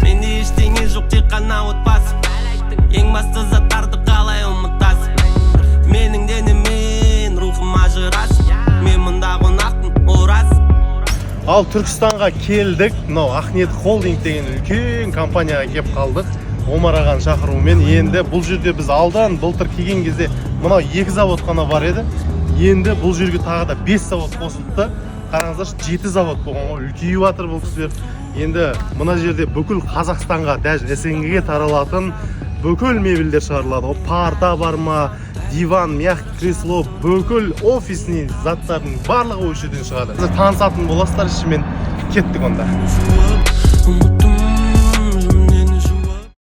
Менде ештеңе жоқ, тек қана отбасым. Ең басты заттарды қалай ұмытасың? Менің денемен рухым ажырасың. Мен мұнда қонақпын, ол рас. Ал Түркістанға келдік. Мынау Ақниет холдинг деген үлкен компанияға келіп қалдық. Омар ағаның шақыруымен. Енді бұл жерде біз алдан былтыр келген кезде мынау 2 завод қана бар еді. Енді бұл жерге тағы да 5 завод қосылды. Қараңыздаршы, 7 завод болған ғой. Үлкейіп жатыр бұл кісілер. Енді мына жерде бүкіл Қазақстанға, даже СНГ-ге таралатын бүкіл мебельдер шығарылады. О, парта бар ма, диван, мягкий кресло, бүкіл офисный заттардың барлығы осы жерден шығады. Танысатын боласыздар, ішімен кеттік онда.